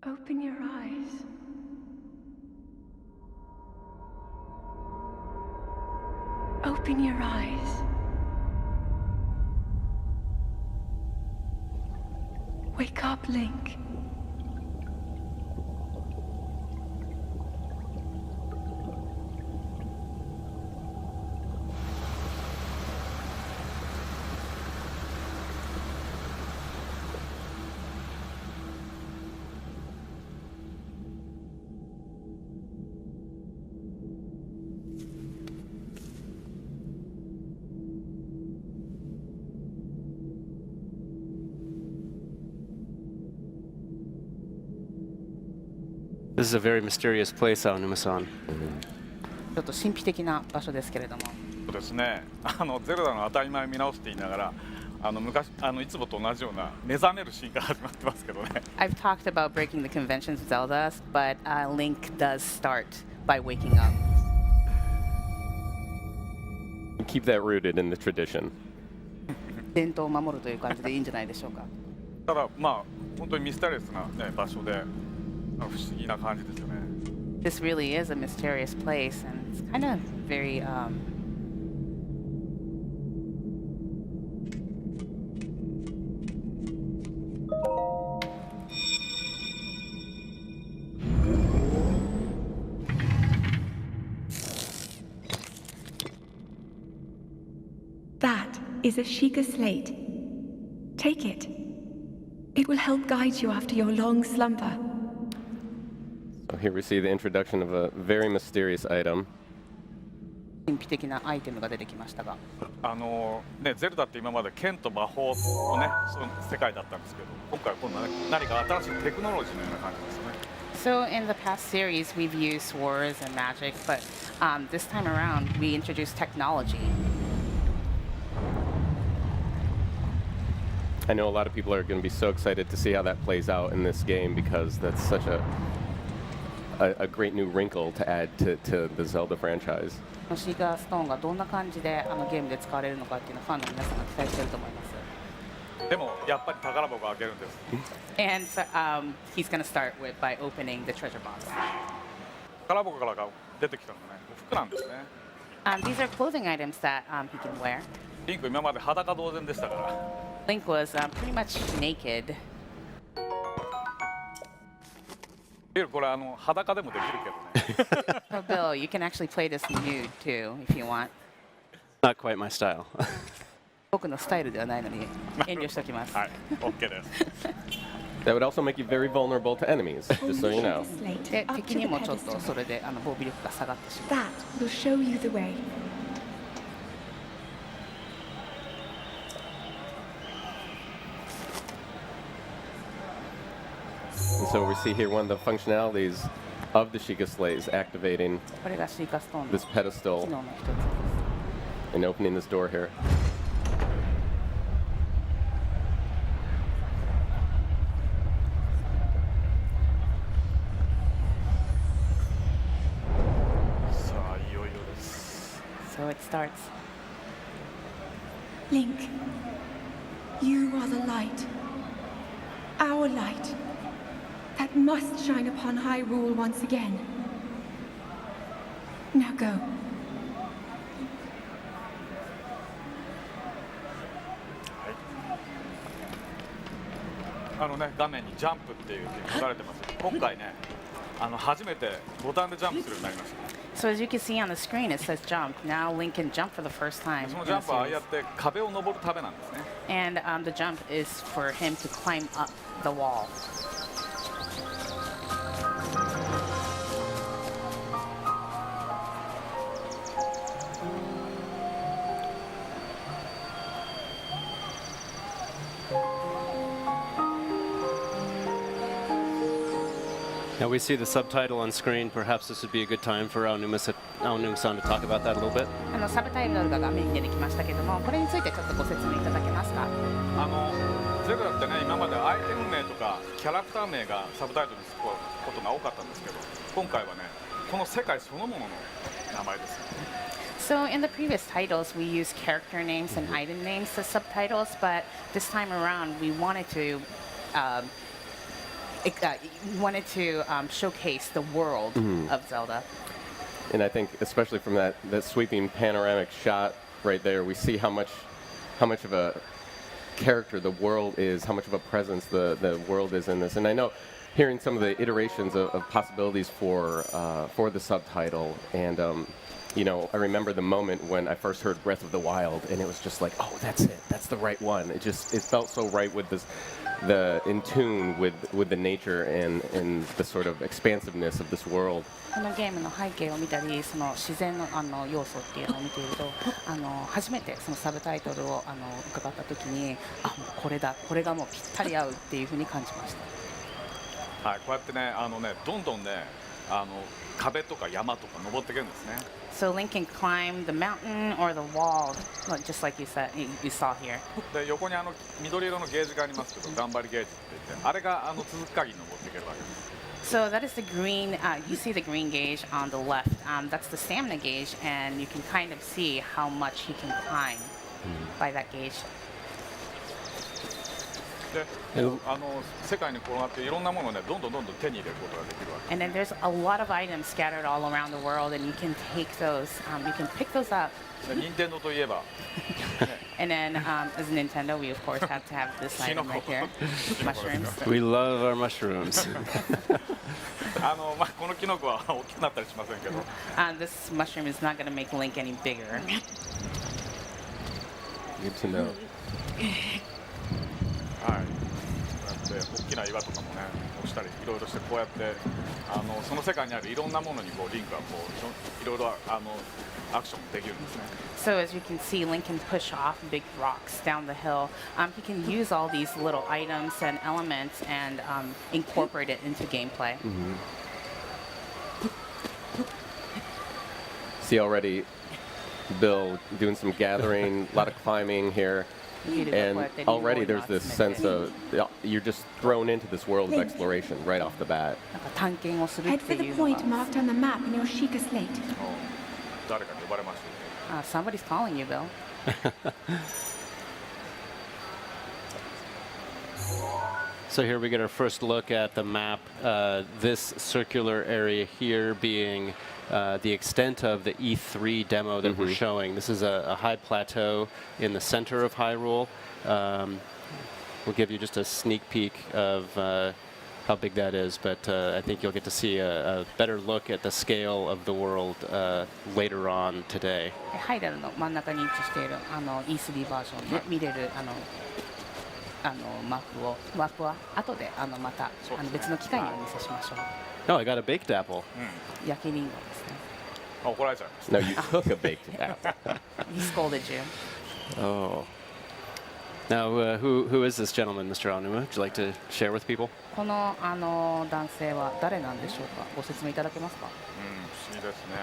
Open your eyes. Open your eyes. Wake up, Link. This is a very mysterious place, Aonuma-san. ちょっと神秘的な場所ですけれども。そうですね。ゼルダの当たり前見直すって言いながら、昔いつもと同じような目覚めるシーンから始まってますけどね。I've talked about breaking the conventions of Zelda, but Link does start by waking up. Keep that rooted in the tradition. 伝統を守るという感じでいいんじゃないでしょうか。ただまあ本当にミステリアスな、ね、場所で不思議な感じですよね。This really is a mysterious place, and it's kind of very That is a Sheikah Slate. Take it. It will help guide you after your long slumber. So here we see the introduction of a very mysterious item. 神秘的なアイテムが出てきましたが。ね、ゼルダって今まで剣と魔法のね、その世界だったんですけど、今回は今度は、ね、何か新しいテクノロジーのような感じですよね。So in the past series, we've used swords and magic, but this time around, we introduced technology. I know a lot of people are going to be so excited to see how that plays out in this game because that's such a great new wrinkle to add to the Zelda franchise. シーカーストーンがどんな感じでゲームで使われるのかっていうのをファンの皆さんが期待していると思います。でもやっぱり宝箱を開けるんです。And so, he's going to start by opening the treasure box. 宝箱から出てきたのね、服なんですね。These are clothing items that he can wear. リンク今まで裸同然でしたから。Link was pretty much naked. これ裸でもできるけどね。So Bill, you can actually play this nude too if you want. Not quite my style. 僕のスタイルではないのに遠慮しておきます。はい、OK です。That would also make you very vulnerable to enemies, just so you know. で、敵にもちょっとそれで防備力が下がってしまう。 That will show you the way. And so we see here one of the functionalities of the Sheikah Slate is activating これがシーカーストーンの this pedestal 機能の一つです。 and opening this door here. So it starts. Link, you are the light. Our light. That must shine upon Hyrule once again. Now go. 画面にジャンプっていう書かれてます。今回ね、初めてボタンでジャンプするようになりました。So as you can see on the screen, it says jump. Now Link can jump for the first time. そのジャンプはああやって壁を登るためなんですね。And the jump is for him to climb up the wall. Now we see the subtitle on screen. Perhaps this would be a good time for Aonuma-san to talk about that a little bit. サブタイトルが画面に出てきましたけども、これについてちょっとご説明いただけますか。ゼルダってね、今までアイテム名とかキャラクター名がサブタイトルにつくことが多かったんですけど、今回はね、この世界そのものの名前です。So in the previous titles, we used character names and item names as subtitles, but this time around, we wanted to wanted to showcase the world of Zelda. And I think, especially from that sweeping panoramic shot right there, we see how much of a character the world is, how much of a presence the world is in this. And I know, hearing some of the iterations of possibilities for the subtitle, and I remember the moment when I first heard Breath of the Wild, and it was just like, oh, that's it, that's the right one. It felt so right with in tune with the nature and the sort of expansiveness of this world. このゲームの背景を見たり、その自然の要素っていうのを見ていると、初めてそのサブタイトルを伺った時に、もうこれだ、これがもうぴったり合うっていうふうに感じました。はい、こうやってね、どんどんね、壁とか山とか登っていけるんですね。So Link can climb the mountain or the wall, just like you saw here. で、横に緑色のゲージがありますけど、頑張りゲージって言って、あれが続く限り登っていけるわけです。So that is the green, you see the green gauge on the left. That's the stamina gauge, and you can kind of see how much he can climb by that gauge. で、世界に転がっていろんなものをね、どんどん手に入れることができるわけ。And then there's a lot of items scattered all around the world, and you can take those, you can pick those up. 任天堂といえば、And then, as Nintendo, we of course have to have this item right here, mushrooms. We love our mushrooms. このキノコは大きくなったりしませんけど。This mushroom is not going to make Link any bigger. Good to know. はい。こうやって大きな岩とかもね、落ちたりいろいろして、こうやってその世界にあるいろんなものにリンクがいろいろアクションできるんですね。So as you can see, Link can push off big rocks down the hill. He can use all these little items and elements and incorporate it into gameplay. See already Bill doing some gathering, a lot of climbing here. And already there's this sense of you're just thrown into this world of exploration right off the bat. Head for the point marked on the map in your Sheikah Slate. 誰かに呼ばれましたね。Somebody's calling you, Bill. So here we get our first look at the map. This circular area here being the extent of the E3 demo that we're showing. This is a high plateau in the center of Hyrule. We'll give you just a sneak peek of how big that is, but I think you'll get to see a better look at the scale of the world later on today. ハイラルの真ん中に位置しているE3 バージョンで見れるマップは後でまた別の機会にお見せしましょう。Oh, I got a baked apple. 焼きリンゴですね。怒られちゃいました。 No, you took a baked apple. He scolded you. Oh. Now, who is this gentleman, Mr. Aonuma? Would you like to share with people? この男性は誰なんでしょうか。ご説明いただけますか。不思議ですね。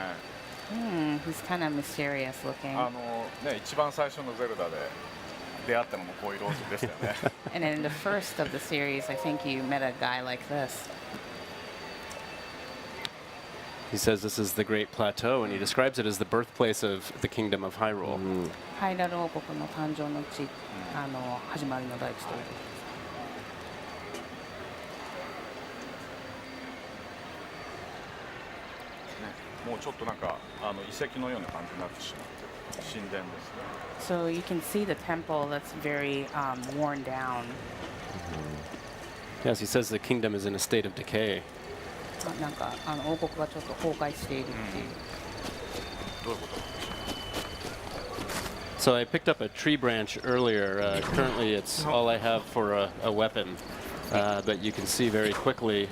He's kind of myserious looking. 一番最初のゼルダで出会ったのもこういうローズでしたよね。And in the first of the series, I think you met a guy like this. He says this is the Great Plateau, and he describes it as the birthplace of the Kingdom of Hyrule. ハイラル王国の誕生の地、始まりの大地という。もうちょっとなんか遺跡のような感じになってしまって、神殿ですね。So you can see the temple that's very worn down. Yes, he says the kingdom is in a state of decay. なんか王国がちょっと崩壊しているっていう。どういうことなんでしょう。 So I picked up a tree branch earlier. Currently, it's all I have for a weapon, but you can see very quickly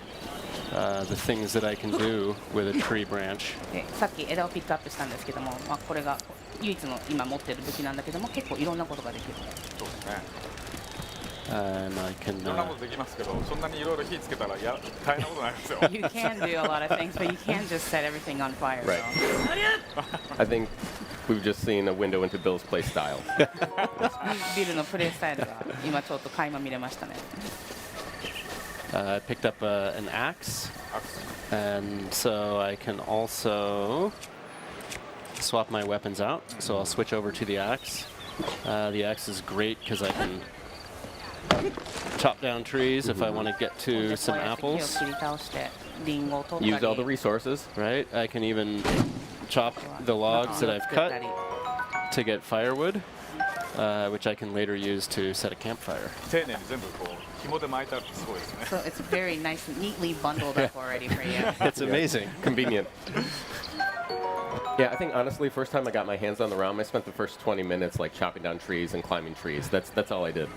the things that I can do with a tree branch. でさっき枝をピックアップしたんですけども、これが唯一の今持っている武器なんだけども、結構いろんなことができる。そうですね。 And I can. いろんなことできますけど、そんなにいろいろ火つけたら大変なことになりますよ。You can do a lot of things, but you can't just set everything on fire. Right. I think we've just seen a window into Bill's play style. ビルのプレイスタイルが今ちょっと垣間見れましたね。I picked up an axe, and so I can also swap my weapons out. So I'll switch over to the axe. The axe is great because I can chop down trees if I want to get で to こ some うやって木を apples, 切り倒してリンゴを取った Use all the り resources. right? I can even chop the logs that I've 作った cut り to get firewood, which I can later use to set a campfire. 丁寧に全部こう紐で巻いてあるってすごいですね So it's very nice and neatly bundled up already for you. It's amazing. Convenient. Yeah, I think honestly, first time I got my hands on the ROM, I spent the first 20 minutes like chopping down trees and climbing trees. That's all I did.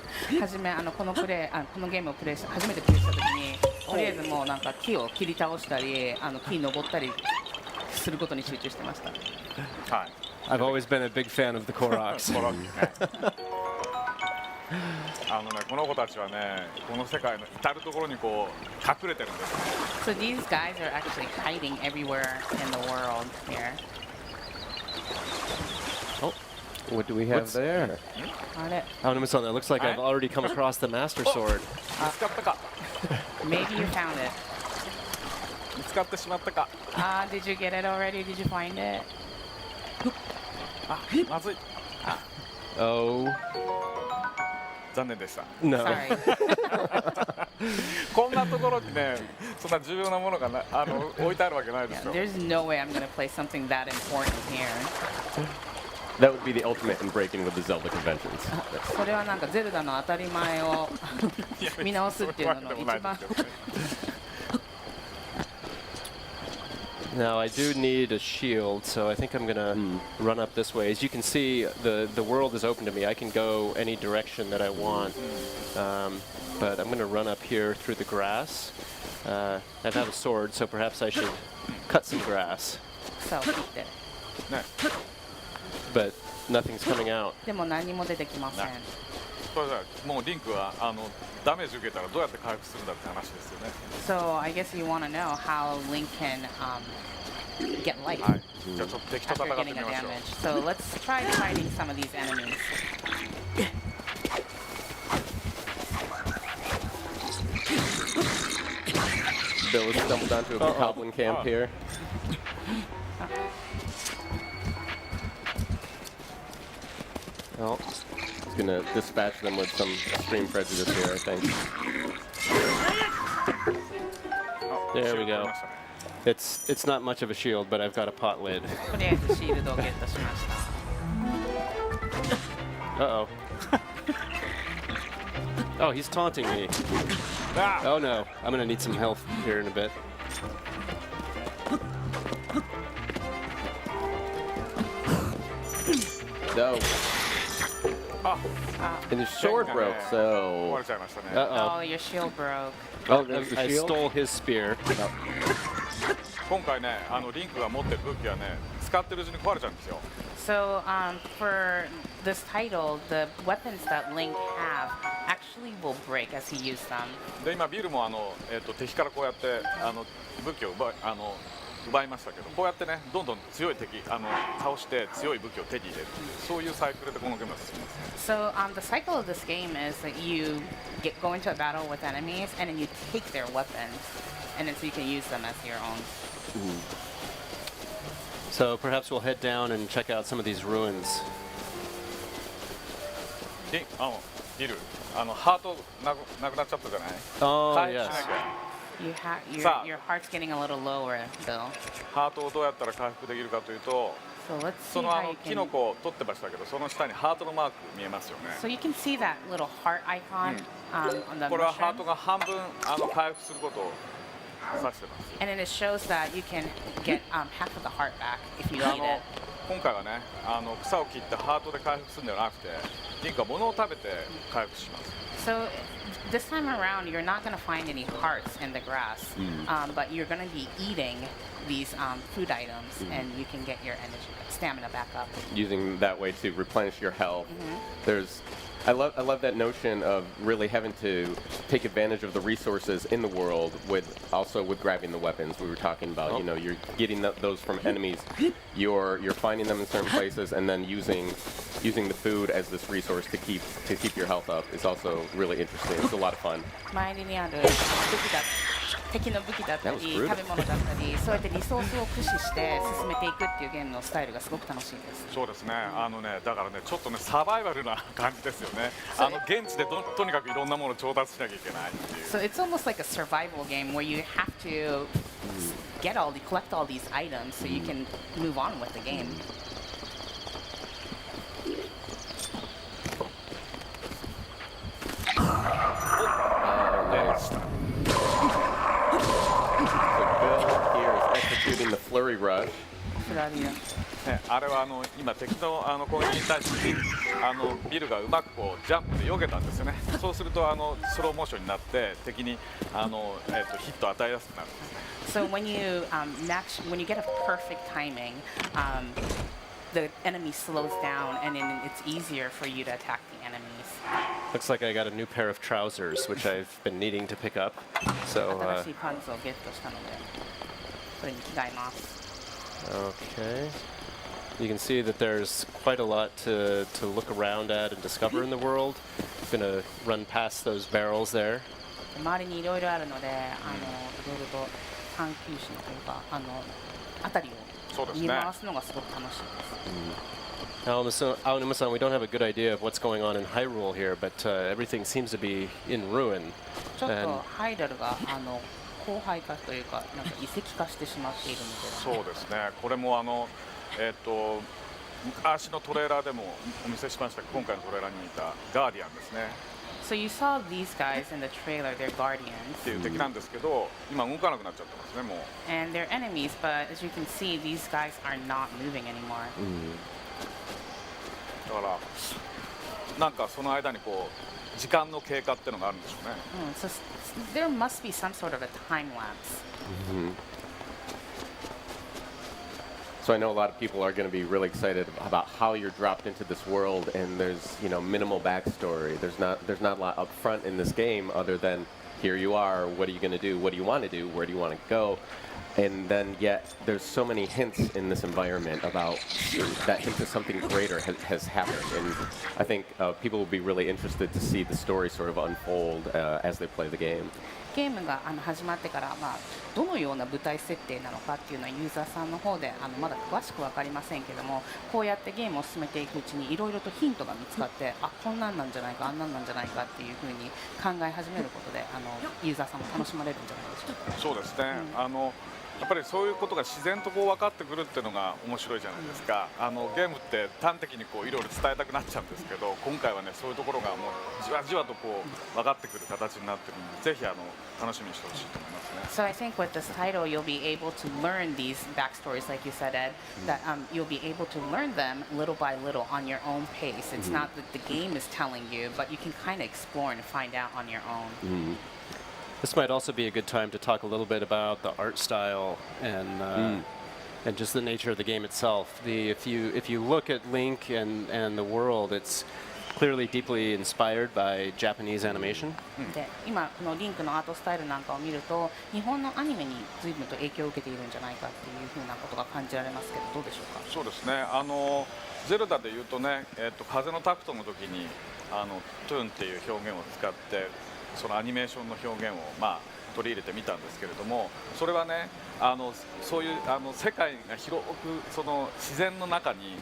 初めこのゲームを初めてプレイした時にとりあえずもうなんか木を切り倒したり木に登ったりすることに集中してました。はい I've always been a big fan of the Koroks. この子たちはねこの世界の至る所にこう隠れてるんです So these guys are actually hiding everywhere in the world here. What do we have What's- there? あれ That looks like I've already come across the Master Sword. 見つかったか Maybe you found it. 見つかってしまったか Did you get it already? Did you find it? あまずい Oh, 残念でした no. Sorry. こんなところにねそんな重要なものがな置いてあるわけないで Yeah, すよ there's no way I'm going to play something that important here. That would be the ultimate in breaking with the Zelda conventions. それはなんかゼルダの当たり前を見直すっていうのの一番 Now I do need a shield, so I think I'm gonna run up this way. As you can see, the world is open to me. I can go any direction that I want, but I'm gonna run up here through the grass. I have a sword, so perhaps I should cut some grass, 草を切って。ね but nothing's coming out. でも何も出てきません。これさもうリンクはダメージ受けたらどうやって回復するんだって話ですよね So I guess you want to know how Link can get life はいじゃあちょっと敵と after 戦って getting み a ましょう damage. So let's try fighting some of these enemies. Bill has stumbled onto a goblin camp here. Oh, He's gonna dispatch them with some extreme prejudice here, I think. there we 取り go. ましたね It's not much of a shield, but I've got a pot lid. とりあえずシールドをゲットしました。 Uh-oh. Oh, he's taunting me. あ Oh no, I'm gonna need some health here in a bit. No. あ And his sword broke, 壊 so... れちゃいましたね Uh-oh. Oh, your shield broke. Oh, there's the I shield? stole his spear. 今回ねリンクが持ってる武器はね使ってるうちに壊れちゃうんですよ So for this title, the weapons that Link have actually will break as he uses them. で今ビルも敵からこうやって武器を奪いましたけどこうやってねどんどん強い敵倒して強い武器を手に入れるそういうサイクルでこのゲームは進みます So the cycle of this game is that you go into a battle with enemies and then you take their weapons and then so you can use them as your own. So perhaps we'll head down and check out some of these ruins. ビルハートなくなっちゃったじゃない Oh, 回復し yes. なきゃ Your heart's getting a little lower, Bill. ハートをどうやったら回復できるかというと So let's そ see の how you キノ can. コを取ってましたけどその下にハートのマーク見えますよね So you can see that little heart icon on the これはハー mushroom. トが半分回復することを指してます And then it shows that you can get half of the heart back if you で need it. 今回はね草を切ってハートで回復するんではなくてリンクは物を食べて回復します So this time around, you're not going to find any hearts in the grass, but you're going to be eating these food items, and you can get your stamina back up. Using that way to replenish your health. I love that notion of really having to take advantage of the resources in the world with grabbing the weapons we were talking about. You know, you're getting those from enemies. You're finding them in certain places and then using the food as this resource to keep your health up is also really interesting. It's a lot of fun. 周りにある武器だ敵の武器だったり That was brutal. 食べ物だったりそうやってリソースを駆使して進めていくっていうゲームのスタイルがすごく楽しいです。そうですね。だからねちょっとねサバイバルな感じですよね。現地でとにかくいろんなものを調達しなきゃいけないっていう。So it's almost like a survival game where you have to collect all these items so you can move on with the game. Nice. So Bill here is executing the flurry rush. フラリアね、あれは今敵の攻撃に対してビルがうまくこうジャンプで避けたんですよね。そうするとスローモーションになって敵にヒットを与えやすくなるんですね。So when you get a perfect timing, the enemy slows down and then it's easier for you to attack the enemies. Looks like I got a new pair of trousers, which I've been needing to pick up. So 新しいパンツをゲットしたのでこれに着替えます。okay. You can see that there's quite a lot to look around at and discover in the world. I'm gonna run past those barrels there. 周りにいろいろあるので、いろいろと探求心というか辺りを見回すのがすごく楽しいです。Aonuma-san, we don't have a good idea of what's going on in Hyrule here, but everything seems to be in ruin. ちょっとハイダルが荒廃化というかなんか遺跡化してしまっているので。そうですね。これも昔のトレーラーでもお見せしました今回のトレーラーにいたガーディアンですね。So you saw these guys in the trailer, they're guardians. っていう敵なんですけど、今動かなくなっちゃってますねもう。And they're enemies, but as you can see, these guys are not moving anymore. だからなんかその間にこう時間の経過っていうのがあるんでしょうね。So there must be some sort of a time lapse. So I know a lot of people are going to be really excited about how you're dropped into this world, and there's minimal backstory. There's not a lot up front in this game other than here you are. What are you going to do? What do you want to do? Where do you want to go? And then yet there's so many hints in this environment about that hint that something greater has happened, and I think people will be really interested to see the story sort of unfold as they play the game. ゲームが始まってから、どのような舞台設定なのかっていうのはユーザーさんの方でまだ詳しく分かりませんけども、こうやってゲームを進めていくうちにいろいろとヒントが見つかって、こんなんなんじゃないか、あんなんなんじゃないかっていうふうに考え始めることでユーザーさんも楽しまれるんじゃないでしょうか。そうですね。やっぱりそういうことが自然とこう分かってくるっていうのが面白いじゃないですか。ゲームって端的にこういろいろ伝えたくなっちゃうんですけど、今回はねそういうところがもうじわじわとこう分かってくる形になってるので、ぜひ楽しみにしてほしいと思いますね。So I think with this title, you'll be able to learn these backstories, like you said, Ed. That you'll be able to learn them little by little on your own pace. It's not that the game is telling you, but you can kind of explore and find out on your own. This might also be a good time to talk a little bit about the art style and just the nature of the game itself. If you look at Link and the world, it's clearly deeply inspired by Japanese animation. で、今このリンクのアートスタイルなんかを見ると、日本のアニメに随分と影響を受けているんじゃないかっていうふうなことが感じられますけど、どうでしょうか。そうですね。ゼルダでいうとね、風のタクトの時にトゥーンっていう表現を使ってそのアニメーションの表現を取り入れてみたんですけれども、それはねそういう世界が広くその自然の中に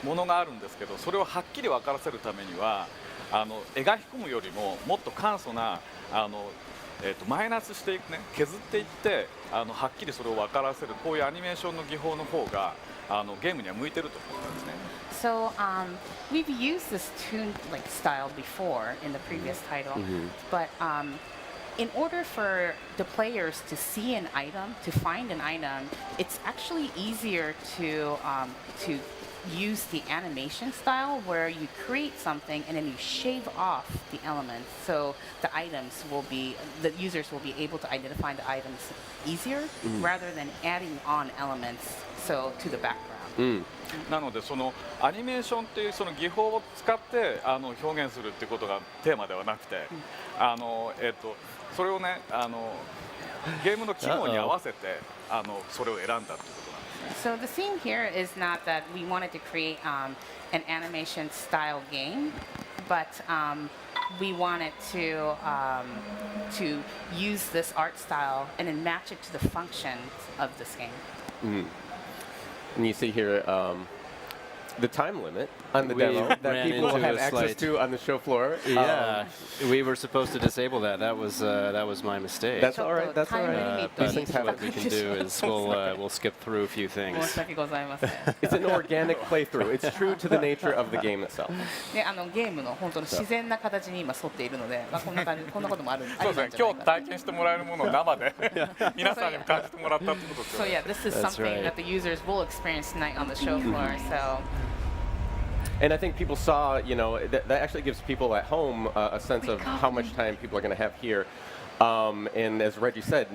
ものがあるんですけど、それをはっきり分からせるためには描き込むよりももっと簡素なマイナスしていくね、削っていってはっきりそれを分からせるこういうアニメーションの技法の方がゲームには向いてると思うんですね。So we've used this tune style before in the previous title, but in order for the players to see an item, to find an item, it's actually easier to use the animation style where you create something and then you shave off the elements, so the users will be able to identify the items easier rather than adding on elements to the background. なのでそのアニメーションっていうその技法を使って表現するっていうことがテーマではなくて、それをねゲームの機能に合わせてそれを選んだっていうことなんですね。So the theme here is not that we wanted to create an animation style game, but we wanted to use this art style and then match it to the functions of this game. And you see here the time limit on the We demo that ran people will into have a access slight- to on the show floor. Yeah, we were supposed to disable that. That was my mistake. That's all right. That's all Time right. limit But These things happen. what we can do is we'll skip through a few 申 things. し訳ございません。 It's an organic playthrough. It's true to the nature of the game itself. でゲームの本当の自然な形に今沿っているので、こんな感じこんなこともあるそうですね、今日体験してもらえるものを生で皆さんにも感じてもらったってことですよ So ね。 yeah, this is That's something right. that the users will experience tonight on the show floor. So And I think people saw, that actually gives people at home a sense of how much time people are going to have here. And as Reggie said,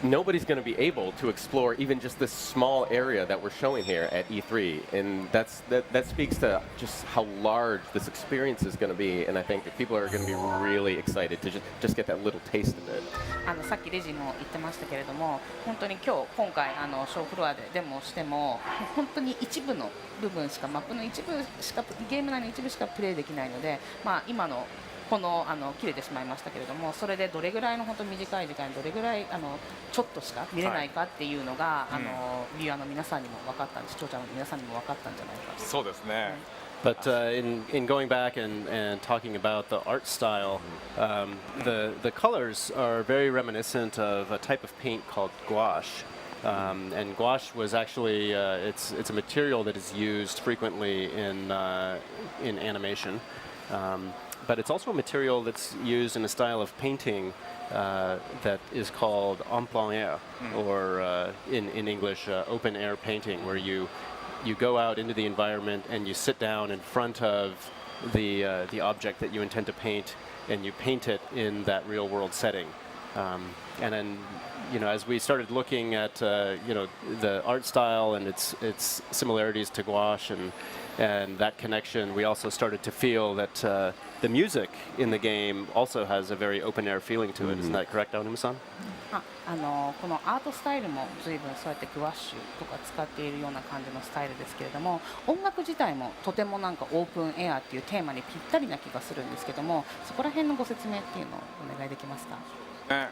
nobody's going to be able to explore even just this small area that we're showing here at E3. And that speaks to just how large this experience is going to be. And I think that people are going to be really excited to just get that little taste of it. さっきレジも言ってましたけれども、本当に今回ショーフロアでデモをしても、本当に一部の部分しかマップの一部しかゲーム内の一部しかプレイできないので、今の切れてしまいましたけれども、それでどれぐらいの本当に短い時間にどれぐらいちょっとしか見れないかっていうのが、ビューアーの皆さんにも分かったんで、視聴者の皆さんにも分かったんじゃないかと。そうですね。 But in going back and talking about the art style, the colors are very reminiscent of a type of paint called gouache. And gouache was actually it's a material that is used frequently in animation. But it's also a material that's used in a style of painting that is called en plein air, or in English, open air painting, where you go out into the environment and you sit down in front of the object that you intend to paint, and you paint it in that real world setting. And then, as we started looking at the art style and its similarities to gouache and that connection, we also started to feel that the music in the game also has a very open air feeling to it. Isn't that correct, Aonuma-san? このアートスタイルも随分そうやってグワッシュとか使っているような感じのスタイルですけれども、音楽自体もとてもオープンエアっていうテーマにぴったりな気がするんですけども、そこら辺のご説明っていうのをお願いできますか。ね、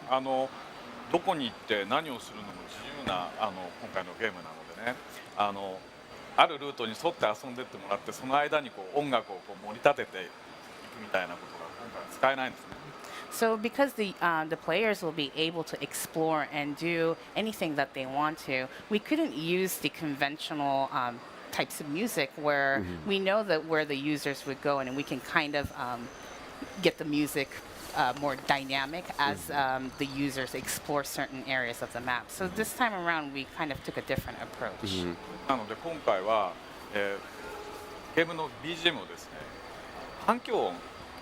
どこに行って何をするのも自由な今回のゲームなのでね、あるルートに沿って遊んでってもらって、その間に音楽を盛り立てていくみたいなことが今回は使えないんですね。So because the players will be able to explore and do anything that they want to, we couldn't use the conventional types of music where we know that where the users would go, and we can kind of get the music more dynamic as the users explore certain areas of the map. So this time around, we kind of took a different approach. なので今回は、ゲームの BGM をですね、環境音、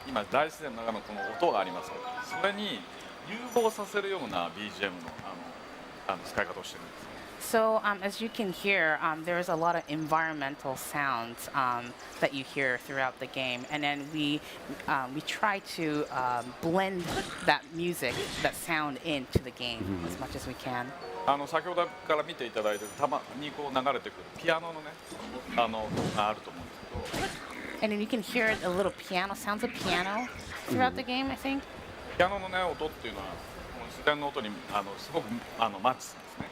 今大自然の中のこの音がありますけど、それに融合させるような BGM の使い方をしているんです。 So as you can hear, there's a lot of environmental sounds that you hear throughout the game, and then we try to blend that music, that sound into the game as much as we can. 先ほどから見ていただいてるたまに流れてくるピアノのね、があると思うんですけど。 And then you can hear a little piano, sounds of piano throughout the game, I think. ピアノのね音っていうのはこの自然の音にすごくマッチするんですね。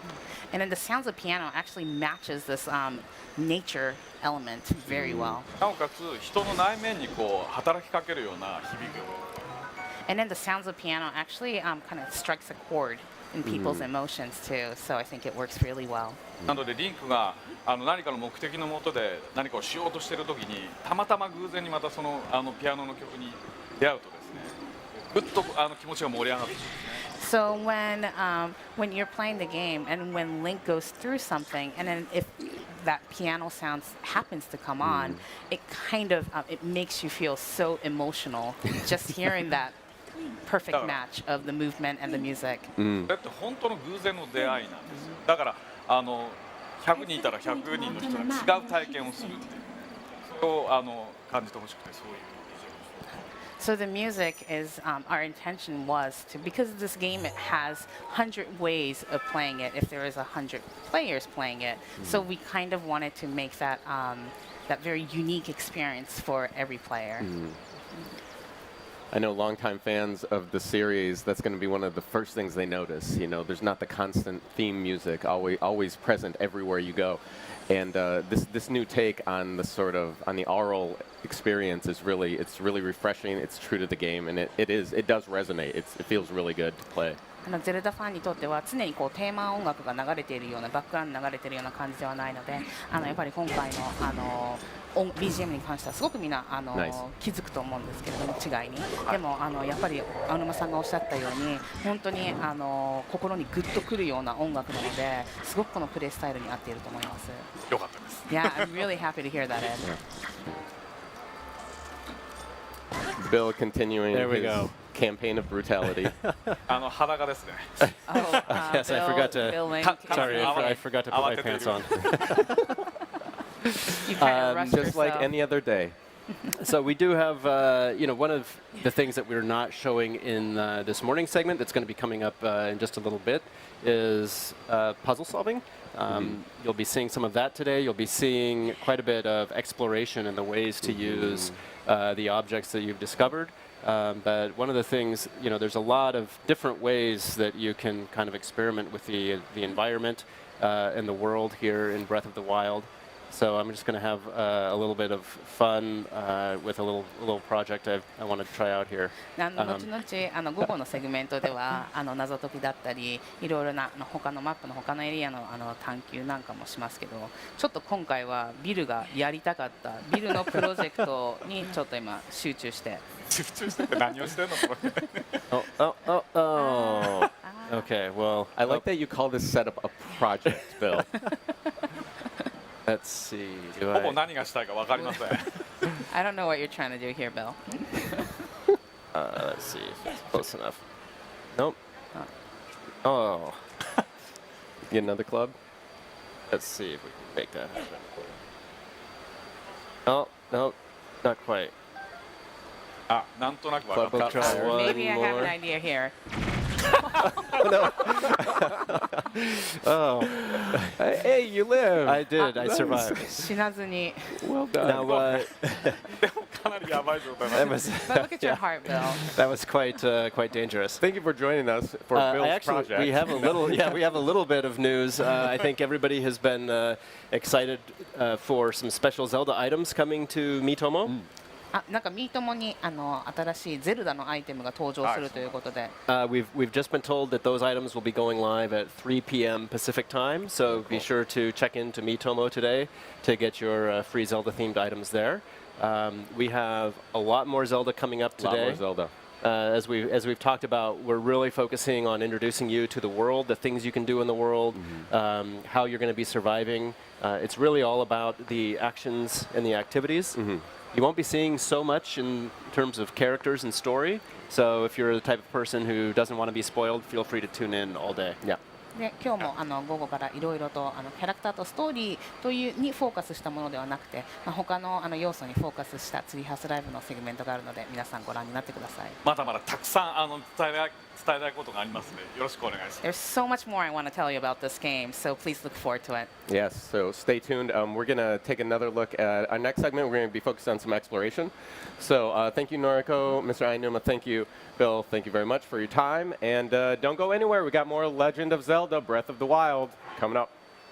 And then the sounds of piano actually matches this nature element very well. なおかつ人の内面に働きかけるような響きを。 And then the sounds of piano actually kind of strikes a chord in people's emotions too. So I think it works really well. なのでリンクが何かの目的のもとで何かをしようとしているときにたまたま偶然にまたそのピアノの曲に出会うとですね、ぐっと気持ちが盛り上がってくるんですね。 So when you're playing the game and when Link goes through something, and then if that piano sound happens to come on, it kind of it makes you feel so emotional just hearing that perfect match of the movement and the music. だって本当の偶然の出会いなんですよ。だから100人いたら100人の人が違う体験をするっていう、それを感じてほしくてそういう。 So the music is our intention was to, because this game it has 100 ways of playing it if there is 100 players playing it. So we kind of wanted to make that that very unique experience for every player. I know longtime fans of the series, that's going to be one of the first things they notice. You know, there's not the constant theme music always present everywhere you go. And this new take on the sort of on the aural experience is really refreshing. It's true to the game, and it does resonate. It feels really good to play. ゼルダファンにとっては常にこうテーマ音楽が流れているようなバックグラウンドに流れているような感じではないので、やっぱり今回のBGM に関してはすごくみんな気づくと思うんですけれども、違いに。でもやっぱり青沼さんがおっしゃったように本当に心にグッとくるような音楽なので、すごくこのプレイスタイルに合っていると思います。よかったです。Yeah, I'm really happy to hear that, Ed. Bill continuing There we his go. campaign of brutality. 裸ですね。Yes, I forgot to. Bill Link, Sorry, I forgot to put my pants on. you kind of rushed Just like yourself. any other day. So we do have, one of the things that we're not showing in this morning segment that's going to be coming up in just a little bit is puzzle solving. You'll be seeing some of that today. You'll be seeing quite a bit of exploration and the ways to use the objects that you've discovered. But one of the things, there's a lot of different ways that you can kind of experiment with the environment and the world here in Breath of the Wild. So I'm just going to have a little bit of fun with a little project I want to try out here. 後々午後のセグメントでは謎解きだったりいろいろな他のマップの他のエリアの探求なんかもしますけど、ちょっと今回はビルがやりたかったビルのプロジェクトにちょっと今集中して。集中してて何をしてんのこれ。Oh. Okay, well, I like that you call this setup a project, Bill. let's see. ほぼ何がしたいか分かりません。I don't know what you're trying to do here, Bill. Let's see if it's close enough. Nope. Oh. Get another club? Let's see if we can make that happen. Oh, no, not quite. あ、なんとなく分か We'll った。 try one Maybe I have an more. idea here. Oh, Hey, you live. I did. I survived. 死なずに。Well done. Now, でもかなりやばい状態 that なんで was But look at your heart, Bill. that was quite dangerous. Thank you for joining us for Bill's Actually, project. we have a little, we have a little bit of news. I think everybody has been excited for some special Zelda items coming to Miitomo. なんかミートモに新しいゼルダのアイテムが登場するということで。We've just been told that those items will be going live at 3 p.m. Pacific time, so be sure to check into Miitomo today to get your free Zelda-themed items there. We have a lot more Zelda coming up A lot today. more Zelda. As we've talked about, we're really focusing on introducing you to the world, the things you can do in the world, how you're going to be surviving. It's really all about the actions and the activities. You won't be seeing so much in terms of characters and story. So if you're the type of person who doesn't want to be spoiled, feel free to tune in all day. Yeah. で今日も午後からいろいろとキャラクターとストーリーというにフォーカスしたものではなくて、他の要素にフォーカスしたツリーハウスライブのセグメントがあるので皆さんご覧になってください。まだまだたくさん伝えたいことがありますのでよろしくお願いします。 There's so much more I want to tell you about this game, so please look forward to it. Yes, so stay tuned. We're going to take another look at our next segment. We're going to be focused on some exploration. So thank you, Noriko, Mr. Ainuma. Thank you, Bill. Thank you very much for your time. And don't go anywhere. We got more Legend of Zelda, Breath of the Wild coming up.